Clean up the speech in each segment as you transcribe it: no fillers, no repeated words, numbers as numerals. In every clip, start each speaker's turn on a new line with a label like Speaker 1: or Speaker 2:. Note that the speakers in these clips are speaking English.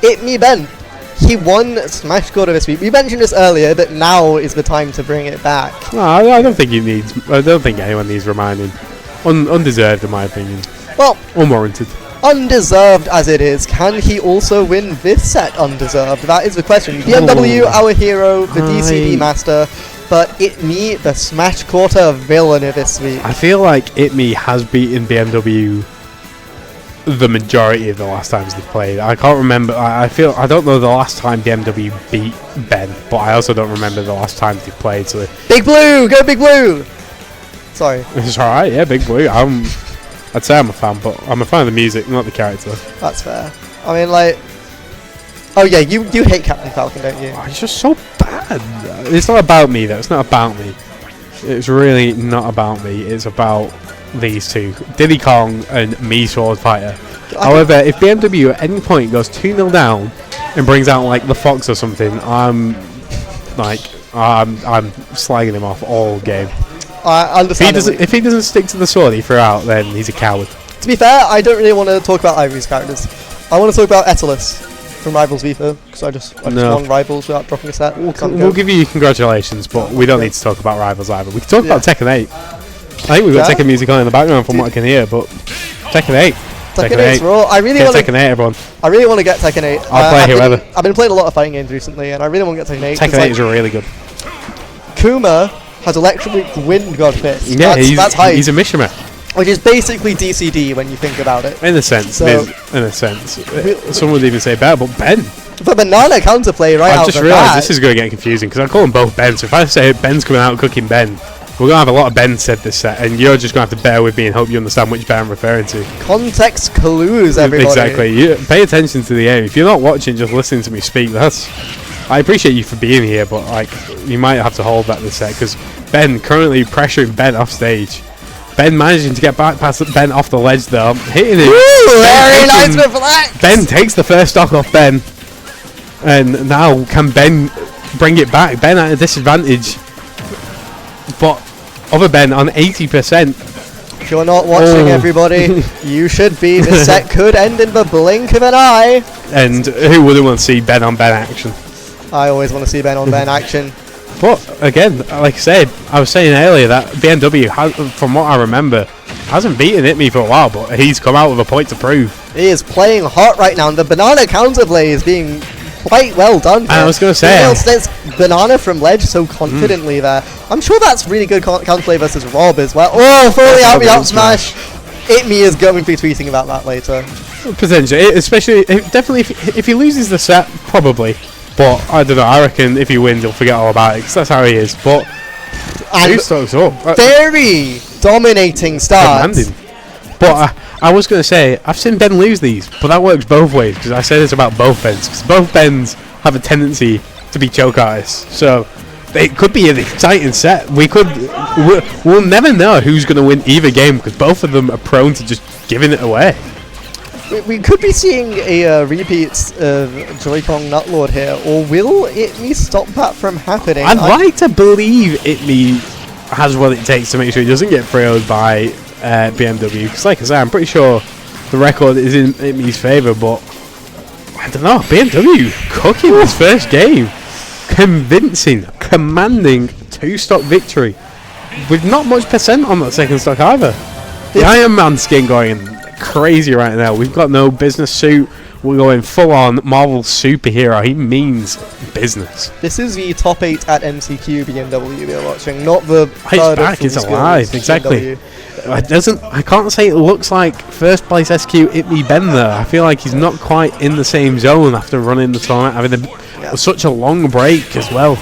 Speaker 1: itme Ben. He won Smash Quarter this week. We mentioned this earlier, but now is the time to bring it back.
Speaker 2: No, I don't think I don't think anyone needs reminding. Undeserved, in my opinion.
Speaker 1: Well,
Speaker 2: unwarranted.
Speaker 1: Undeserved as it is, can he also win this set undeserved? That is the question. BmW, our hero, the DCD master, but itme, the Smash Quarter villain this week.
Speaker 2: I feel like itme has beaten BmW the majority of the last times they've played. I can't remember. I don't know the last time BmW beat Ben, but I also don't remember the last time they played. So
Speaker 1: Big Blue, go Big Blue! Sorry.
Speaker 2: It's alright, yeah, Big Blue. I'd say I'm a fan, but I'm a fan of the music, not the character.
Speaker 1: That's fair. I mean, like... Oh yeah, you hate Captain Falcon, don't you?
Speaker 2: Oh, he's just so bad. It's not about me, though. It's not about me. It's really not about me. It's about these two. Diddy Kong and me, Swordfighter. However, if BmW at any point goes 2-0 down and brings out, like, the Fox or something, I'm slagging him off all game.
Speaker 1: I understand.
Speaker 2: If he doesn't stick to the sword he threw out, then he's a coward.
Speaker 1: To be fair, I don't really want to talk about Ivory's characters. I want to talk about Etalus from Rivals FIFA, because I just won Rivals without dropping a set.
Speaker 2: We'll give you congratulations, but we don't need to talk about Rivals either. We can talk about Tekken 8. I think we've got Tekken music on in the background from what I can hear, but Tekken 8.
Speaker 1: Tekken 8's raw. I really want
Speaker 2: Tekken 8, everyone.
Speaker 1: I really want to get Tekken 8.
Speaker 2: I'll play whoever.
Speaker 1: I've been playing a lot of fighting games recently, and I really want to get Tekken 8.
Speaker 2: Tekken 8 is really good.
Speaker 1: Kuma has Electric Wind God Fist.
Speaker 2: Yeah, that's hype. He's a Mishima.
Speaker 1: Which is basically DCD when you think about it.
Speaker 2: In a sense. Some would even say better, but Ben.
Speaker 1: The banana counterplay right out
Speaker 2: I've just realised this is going to get confusing, because I call them both Ben, so if I say Ben's coming out cooking Ben, we're going to have a lot of Ben said this set, and you're just going to have to bear with me and hope you understand which Ben I'm referring to.
Speaker 1: Context clues, everybody.
Speaker 2: Exactly. Pay attention to the aim. If you're not watching, just listening to me speak. I appreciate you for being here, but like you might have to hold back this set, because Ben currently pressuring Ben off stage. Ben managing to get back past Ben off the ledge though, hitting him.
Speaker 1: Very nice reflect.
Speaker 2: Ben takes the first stock off Ben, and now can Ben bring it back? Ben at a disadvantage, but other Ben on 80%.
Speaker 1: If you're not watching, everybody, you should be. This set could end in the blink of an eye.
Speaker 2: And who wouldn't want to see Ben on Ben action?
Speaker 1: I always want to see Ben on Ben action.
Speaker 2: But again, like I said, I was saying earlier that BmW, from what I remember, hasn't beaten itme for a while, but he's come out with a point to prove.
Speaker 1: He is playing hot right now, and the banana counterplay is being quite well done.
Speaker 2: And I was going to say,
Speaker 1: banana from ledge so confidently there. I'm sure that's really good counterplay versus Rob as well. Oh, fully out smash. itme is going to be tweeting about that later.
Speaker 2: Potentially, especially definitely if he loses the set, probably. But I don't know. I reckon if he wins, he'll forget all about it, because that's how he is. But
Speaker 1: very dominating start.
Speaker 2: But I was going to say, I've seen Ben lose these, but that works both ways, because I say this about both Bens, because both Bens have a tendency to be choke artists. So it could be an exciting set. We'll never know who's going to win either game, because both of them are prone to just giving it away.
Speaker 1: We could be seeing a repeat of Joy-Con Nutlord here, or will itme stop that from happening?
Speaker 2: I'd like to believe itme has what it takes to make sure he doesn't get 3-0'd by BmW, because like I say, I'm pretty sure the record is in itme's favour, but I don't know, BmW cooking this first game. Convincing, commanding 2-stock victory, with not much percent on that second stock either. The Iron Man skin going crazy right now. We've got no business suit. We're going full on Marvel superhero. He means business. This
Speaker 1: is the top 8 at MCQ BmW we're watching, not the
Speaker 2: He's back, it's alive, exactly. I can't say it looks like first place SQ itme Ben there. I feel like he's not quite in the same zone after running the tournament, having such a long break as well.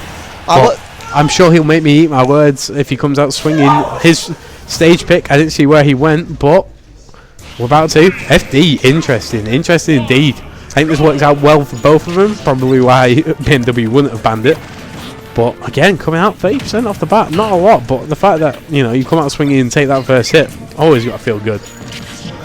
Speaker 2: I'm sure he'll make me eat my words if he comes out swinging. His stage pick, I didn't see where he went, but we're about to. FD, interesting indeed. I think this works out well for both of them, probably why BmW wouldn't have banned it. But again, coming out 30% off the bat, not a lot, but the fact that you come out swinging and take that first hit, always got to feel good.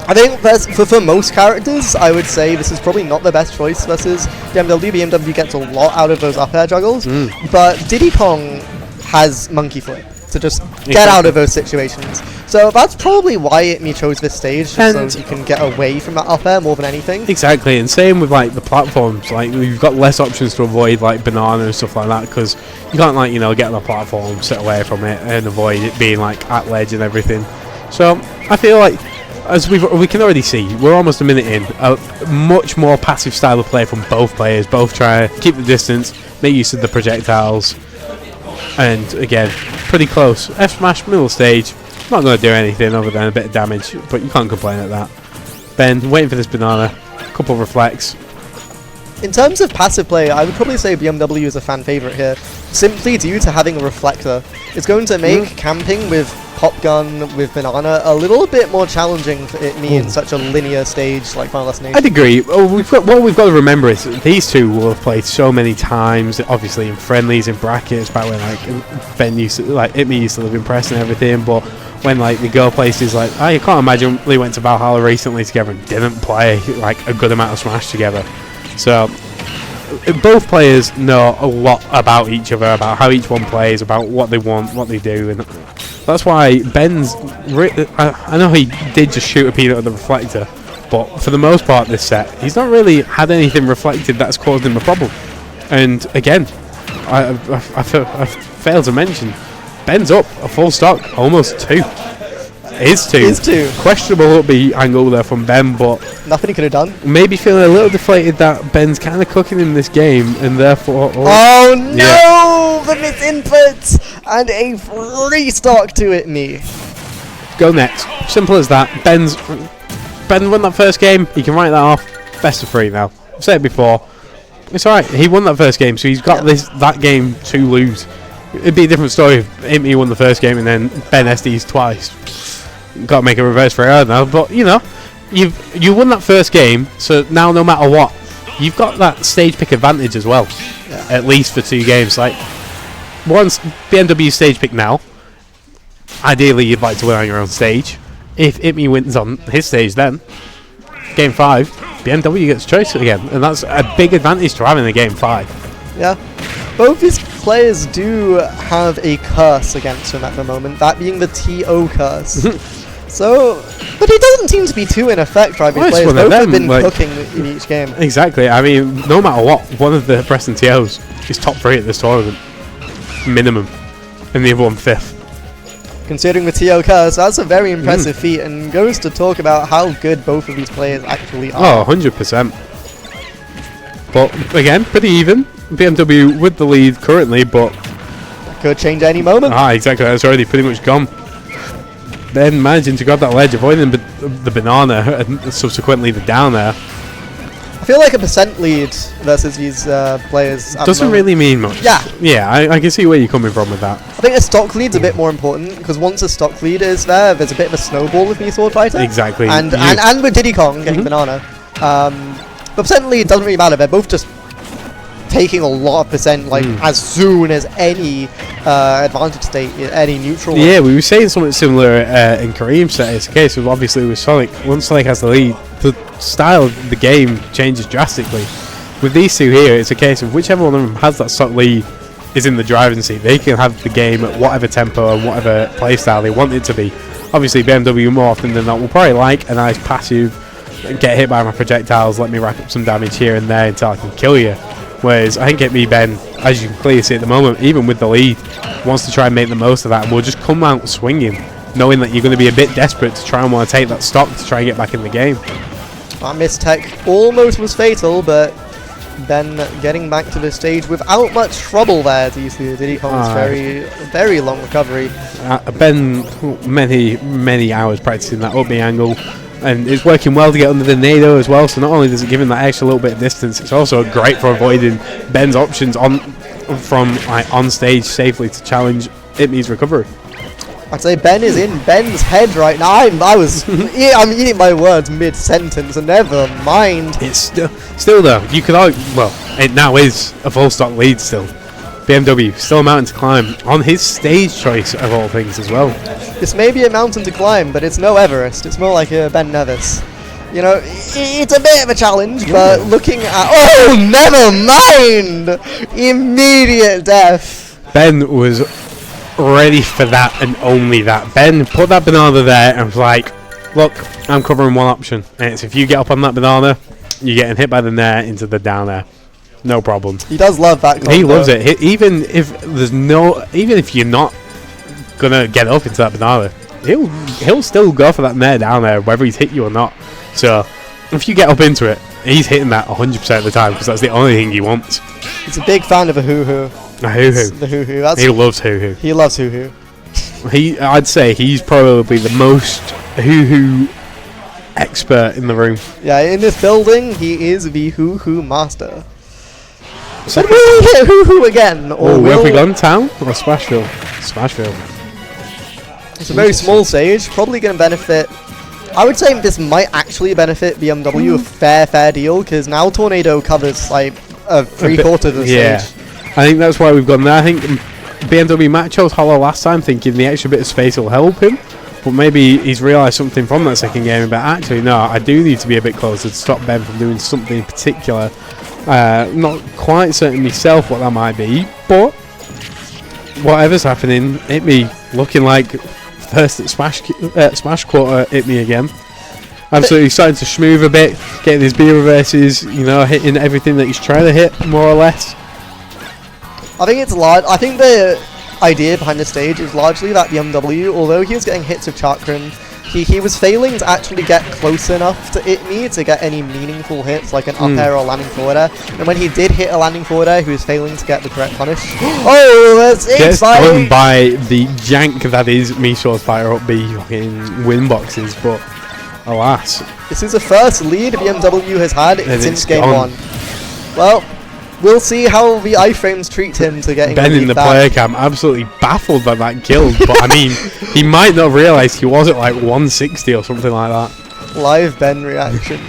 Speaker 1: I think for most characters, I would say this is probably not the best choice versus BmW. BmW gets a lot out of those up air juggles, but Diddy Kong has Monkey Flip. to just get out of those situations. So that's probably why itme chose this stage, just so you can get away from that up air more than anything.
Speaker 2: Exactly, and same with like the platforms. Like you've got less options to avoid like banana and stuff like that, because you can't like get on the platform, sit away from it, and avoid it being like at ledge and everything. So I feel like, as we can already see, we're almost a minute in, a much more passive style of play from both players. Both try to keep the distance, make use of the projectiles, and again, pretty close. F smash middle stage. Not going to do anything other than a bit of damage, but you can't complain at that. Ben, waiting for this banana. Couple of reflects.
Speaker 1: In terms of passive play, I would probably say BmW is a fan favourite here, simply due to having a reflector. It's going to make camping with pop gun, with banana, a little bit more challenging for itme in such a linear stage like Final Destination.
Speaker 2: I'd agree. What we've got to remember is that these two will have played so many times, obviously in friendlies, in brackets, back when like Ben used to, like itme used to live in press and everything, but when like we go places like, I can't imagine we went to Valhalla recently together and didn't play like a good amount of Smash together. So both players know a lot about each other, about how each one plays, about what they want, what they do, and that's why Ben's I know he did just shoot a peanut at the reflector, but for the most part this set he's not really had anything reflected that's caused him a problem. And again, I failed to mention, Ben's up a full stock, almost 2. Is two. Questionable up B angle there from Ben, but
Speaker 1: nothing he could have done.
Speaker 2: Maybe feeling a little deflated that Ben's kind of cooking in this game, and therefore...
Speaker 1: Oh no! The misinputs! And a free stock to itme.
Speaker 2: Go next. Simple as that. Ben won that first game. He can write that off. Best of 3 now. I've said it before. It's alright. He won that first game, so he's got that game to lose. It'd be a different story if itme won the first game and then Ben SD's twice. Got to make a reverse for her now, but you won that first game, so now no matter what, you've got that stage pick advantage as well, at least for 2 games. Like, once BmW stage pick now, ideally you'd like to win on your own stage. If itme wins on his stage, then game 5, BmW gets choice again, and that's a big advantage to having a game 5.
Speaker 1: Yeah. Both these players do have a curse against them at the moment, that being the TO curse. So, but it doesn't seem to be too in effect for either players. Both have been cooking in each game.
Speaker 2: Exactly. I mean, no matter what, one of the Preston TOs is top 3 at this tournament, minimum, and the other one 5th.
Speaker 1: Considering the TO curse, that's a very impressive feat, and goes to talk about how good both of these players actually are.
Speaker 2: Oh, 100%. But again, pretty even. BmW with the lead currently, but
Speaker 1: could change any moment.
Speaker 2: Exactly. That's already pretty much gone. Then managing to grab that ledge, avoiding the banana and subsequently the down air.
Speaker 1: I feel like a percent lead versus these players
Speaker 2: doesn't really mean much. Yeah, I can see where you're coming from with that.
Speaker 1: I think a stock lead's a bit more important, because once a stock lead is there's a bit of a snowball with me Swordfighter.
Speaker 2: Exactly.
Speaker 1: And with Diddy Kong getting banana. But percent lead doesn't really matter. They're both just taking a lot of percent, like as soon as any advantage state, any neutral.
Speaker 2: Yeah, we were saying something similar in Kareem's set. It's a case of obviously with Sonic, once Sonic has the lead, the style of the game changes drastically. With these two here, it's a case of whichever one of them has that stock lead is in the driving seat. They can have the game at whatever tempo and whatever playstyle they want it to be. Obviously, BmW more often than not will probably like a nice passive, get hit by my projectiles, let me rack up some damage here and there until I can kill you. Whereas I think itme Ben, as you can clearly see at the moment, even with the lead, wants to try and make the most of that and will just come out swinging, knowing that you're going to be a bit desperate to try and want to take that stock to try and get back in the game.
Speaker 1: That mistech almost was fatal, but Ben getting back to the stage without much trouble there. Do you see the Diddy Kong's very long recovery?
Speaker 2: Ben, many hours practicing that up B angle, and it's working well to get under the Nado as well, so not only does it give him that extra little bit of distance, it's also great for avoiding Ben's options from on stage safely to challenge itme's recovery.
Speaker 1: I'd say Ben is in Ben's head right now. I'm eating my words mid-sentence, and never mind.
Speaker 2: It's still though, you could argue, well, it now is a full stock lead still. BmW, still a mountain to climb, on his stage choice of all things as well.
Speaker 1: This may be a mountain to climb, but it's no Everest. It's more like a Ben Nevis. You know, it's a bit of a challenge, but looking at... Oh, never mind! Immediate death.
Speaker 2: Ben was ready for that and only that. Ben put that banana there and was like, look, I'm covering one option, and it's if you get up on that banana, you're getting hit by the nair into the down air. No problem.
Speaker 1: He does love that combo.
Speaker 2: He loves it. Even if you're not gonna get up into that banana, he'll still go for that nair down there, whether he's hit you or not. So if you get up into it, he's hitting that 100% of the time because that's the only thing he wants.
Speaker 1: He's a big fan of a hoo-hoo.
Speaker 2: A hoo-hoo.
Speaker 1: The hoo-hoo.
Speaker 2: He loves hoo-hoo.
Speaker 1: He loves hoo-hoo.
Speaker 2: I'd say he's probably the most hoo-hoo expert in the room.
Speaker 1: Yeah, in this building, he is the hoo-hoo master. So will we hit hoo-hoo again? Or
Speaker 2: have we gone town or Smashville? Smashville.
Speaker 1: It's a very small stage, probably going to benefit. I would say this might actually benefit BMW a fair deal, because now Tornado covers like a 3/4 of the stage.
Speaker 2: I think that's why we've gone there. I think BMW Matt chose Hollow last time, thinking the extra bit of space will help him, but maybe he's realised something from that second game, but actually no, I do need to be a bit closer to stop Ben from doing something in particular. Not quite certain myself what that might be, but whatever's happening, itme looking like first at Smash Quarter, itme again. Absolutely starting to schmoove a bit, getting his B reverses, hitting everything that he's trying to hit, more or less.
Speaker 1: I think it's large. I think the idea behind the stage is largely that BmW, although he was getting hits with Chakram, he was failing to actually get close enough to itme to get any meaningful hits, like an up air or landing forward air. And when he did hit a landing forward air, he was failing to get the correct punish. Oh, that's
Speaker 2: exciting! Gets done by the jank that is me Swordfighter up B fucking win boxes, but alas.
Speaker 1: This is the first lead BmW has had since game 1. Well, we'll see how the iframes treat him to getting
Speaker 2: Ben in the player cam absolutely baffled by that kill, but I mean, he might not realise he was at like 160 or something like that.
Speaker 1: Live Ben reaction.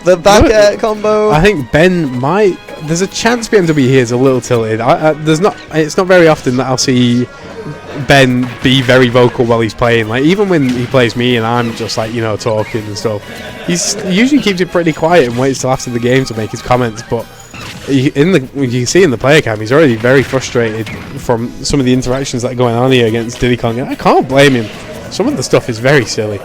Speaker 1: The back air combo.
Speaker 2: I think Ben might. There's a chance BMW here is a little tilted. It's not very often that I'll see Ben be very vocal while he's playing. Like even when he plays me and I'm just like talking and stuff, he usually keeps it pretty quiet and waits till after the game to make his comments, but. You can see in the player cam, he's already very frustrated from some of the interactions that are going on here against Diddy Kong. I can't blame him. Some of the stuff is very silly.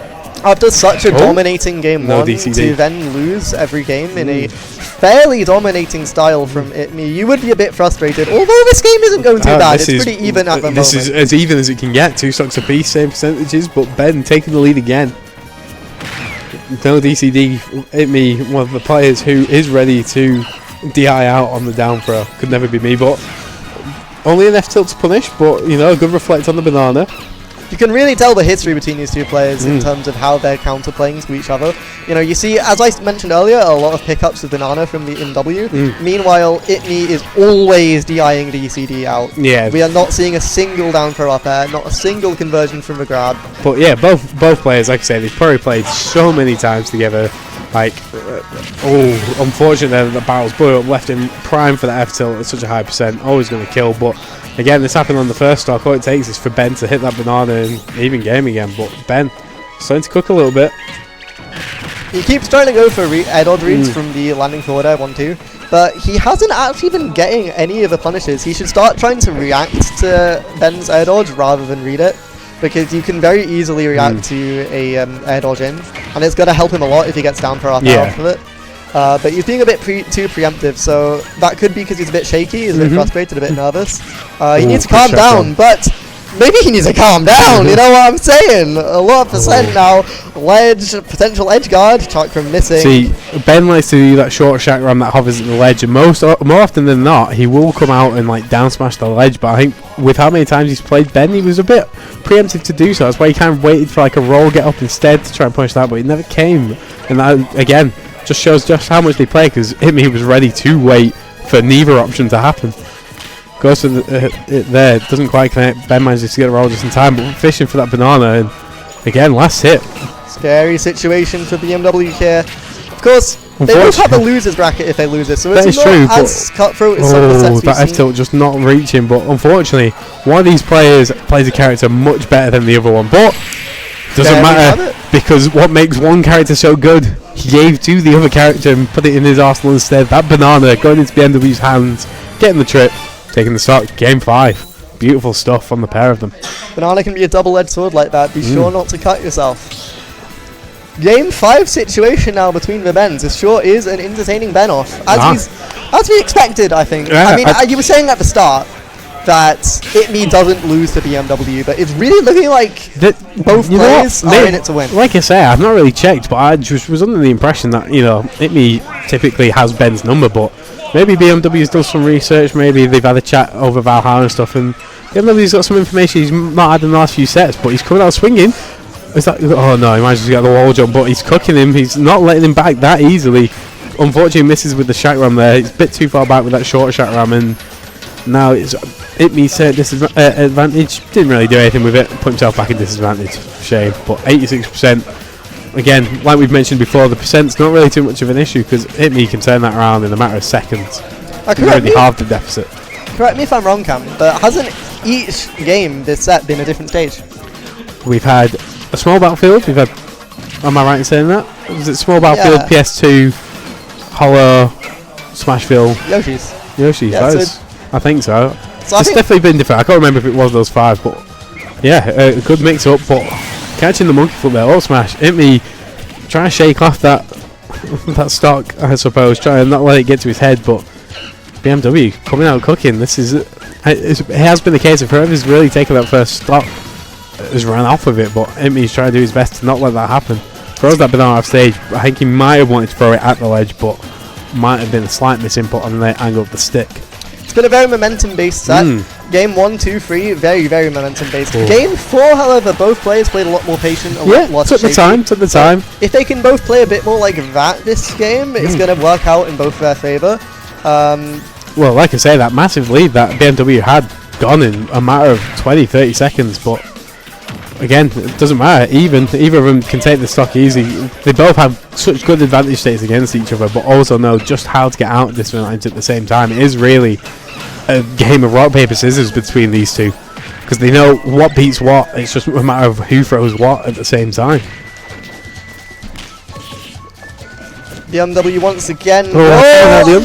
Speaker 1: After such a dominating game 1,
Speaker 2: DCD.
Speaker 1: to then lose every game in a fairly dominating style from itme, you would be a bit frustrated. Although this game isn't going too bad, it's pretty even at the moment.
Speaker 2: This is as even as it can get. 2 stocks apiece, same percentages, but Ben taking the lead again. No DCD, itme, one of the players who is ready to DI out on the down throw. Could never be me, but only an F tilt to punish, but a good reflect on the banana.
Speaker 1: You can really tell the history between these two players in terms of how they're counterplaying to each other. You see, as I mentioned earlier, a lot of pickups of banana from the BmW. Meanwhile, itme is always DIing DCD out.
Speaker 2: Yeah.
Speaker 1: We are not seeing a single down throw up air, not a single conversion from the grab.
Speaker 2: But yeah, both players, like I say, they've probably played so many times together. Like, unfortunately the battle's blew up, left him prime for that F tilt at such a high percent, always going to kill, but again, this happened on the first stock. All it takes is for Ben to hit that banana and even game again, but Ben starting to cook a little bit.
Speaker 1: He keeps trying to go for air dodge reads from the landing forward air 1-2, but he hasn't actually been getting any of the punishes. He should start trying to react to Ben's air dodge rather than read it, because you can very easily react to a air dodge in, and it's going to help him a lot if he gets down for up off of it. But he's being a bit too preemptive, so that could be because he's a bit shaky, he's a bit frustrated, a bit nervous. He needs to calm down, but maybe he needs to calm down, you know what I'm saying? A lot of percent now. Ledge, potential edge guard, Chakram missing.
Speaker 2: See, Ben likes to do that short chakram that hovers at the ledge, and more often than not, he will come out and like down smash the ledge, but I think with how many times he's played Ben, he was a bit preemptive to do so. That's why he kind of waited for like a roll get up instead to try and push that, but it never came. And that, again, just shows just how much they play, because itme was ready to wait for neither option to happen. Goes for it there, doesn't quite connect. Ben manages to get a roll just in time, but fishing for that banana, and again, last hit.
Speaker 1: Scary situation for BmW here. Of course, they both have the losers bracket if they lose this, so it's not as cutthroat as some of the sets we've
Speaker 2: that F tilt just not reaching, but unfortunately, one of these players plays a character much better than the other one, but doesn't matter, because what makes one character so good, he gave to the other character and put it in his arsenal instead. That banana going into BmW's hands, getting the trip, taking the stock, game 5. beautiful stuff from the pair of them.
Speaker 1: Banana can be a double-edged sword like that. Be sure not to cut yourself. Game 5 situation now between the Bens. This sure is an entertaining Ben-off. As we expected, I think.
Speaker 2: Yeah,
Speaker 1: I mean, you were saying at the start that itme doesn't lose to BmW, but it's really looking like both players are in it to win.
Speaker 2: Like I say, I've not really checked, but I just was under the impression that, itme typically has Ben's number, but maybe BmW's done some research, maybe they've had a chat over Valhalla and stuff, and BmW's got some information he's not had in the last few sets, but he's coming out swinging. Oh no, he managed to get the wall jump, but he's cooking him, he's not letting him back that easily. Unfortunately, misses with the Shakram there. He's a bit too far back with that short Shakram, and now it's itme's disadvantage. Didn't really do anything with it. Put himself back in disadvantage. Shame. But 86%. Again, like we've mentioned before, the percent's not really too much of an issue because itme can turn that around in a matter of seconds. Already halved the deficit.
Speaker 1: Correct me if I'm wrong, Cam, but hasn't each game this set been a different stage?
Speaker 2: We've had a small battlefield. We've had. Am I right in saying that? Was it small battlefield, PS2, Hollow, Smashville, Yoshi's?
Speaker 1: Yeah,
Speaker 2: I think so. It's definitely been different. I can't remember if it was those 5, but yeah, a good mix up. But catching the monkey foot there, all smash. itme trying to shake off that stock, I suppose, trying to not let it get to his head. But BmW coming out cooking. This is it has been the case of whoever's really taken that first stock has run off with it. But itme's trying to do his best to not let that happen. Throws that banana off stage. I think he might have wanted to throw it at the ledge, but might have been a slight misinput on the angle of the stick.
Speaker 1: It's been a very momentum-based set. Game 1, 2, 3, very, very momentum-based.
Speaker 2: Cool.
Speaker 1: Game 4, however, both players played a lot more patient.
Speaker 2: Took the time.
Speaker 1: If they can both play a bit more like that this game, it's going to work out in both their favour.
Speaker 2: Well, like I say, that massive lead that BmW had gone in a matter of 20-30 seconds, but again, it doesn't matter. Either of them can take the stock easy. They both have such good advantage states against each other, but also know just how to get out of disadvantage at the same time. It is really a game of rock, paper, scissors between these two, because they know what beats what. It's just a matter of who throws what at the same time.
Speaker 1: BmW once again.
Speaker 2: The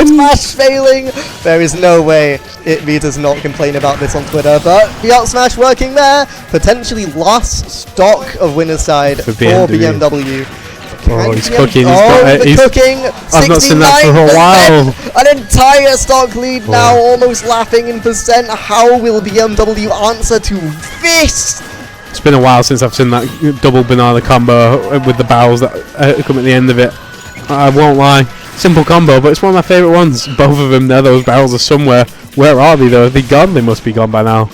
Speaker 1: smash failing. There is no way itme does not complain about this on Twitter, but the up smash working there. Potentially last stock of winner's side for BmW.
Speaker 2: He's cooking.
Speaker 1: He's cooking.
Speaker 2: I've not seen that for a while.
Speaker 1: An entire stock lead now, almost laughing in percent. How will BmW answer to this?
Speaker 2: It's been a while since I've seen that double banana combo with the barrels that come at the end of it. I won't lie, simple combo, but it's one of my favourite ones. Both of them there, those barrels are somewhere. Where are they though? Are they gone? They must be gone by now.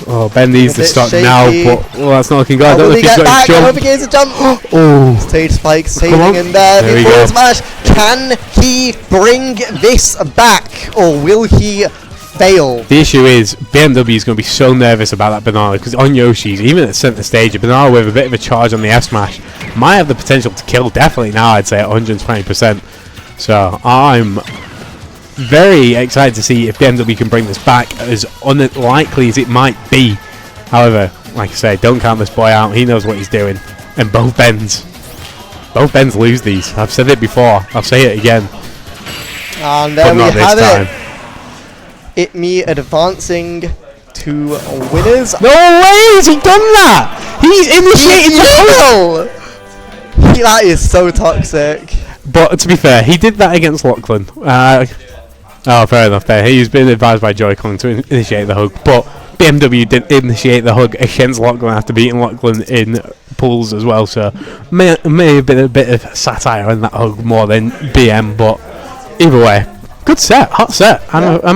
Speaker 2: Oh, Ben needs the stock now, but that's not looking good. I don't know if he's got his jump.
Speaker 1: I hope he gets a jump.
Speaker 2: Oh,
Speaker 1: stage spike saving in there before smash. Can he bring this back, or will he fail?
Speaker 2: The issue is BmW is going to be so nervous about that banana because on Yoshi's, even at centre stage, a banana with a bit of a charge on the F smash might have the potential to kill. Definitely now, I'd say at 120%. So I'm very excited to see if BmW can bring this back, as unlikely as it might be. However, like I say, don't count this boy out. He knows what he's doing. And both Bens lose these. I've said it before. I'll say it again.
Speaker 1: And there we have it. itme advancing to winners.
Speaker 2: No way! Has he done that? He's initiated the
Speaker 1: kill! That is so toxic.
Speaker 2: But to be fair, he did that against Lachlan. Fair enough there. He's been advised by Joy-Con to initiate the hug, but BmW did initiate the hug against Lachlan after beating Lachlan in pools as well, so may have been a bit of satire in that hug more than BM, but either way, good set, hot set. I'm a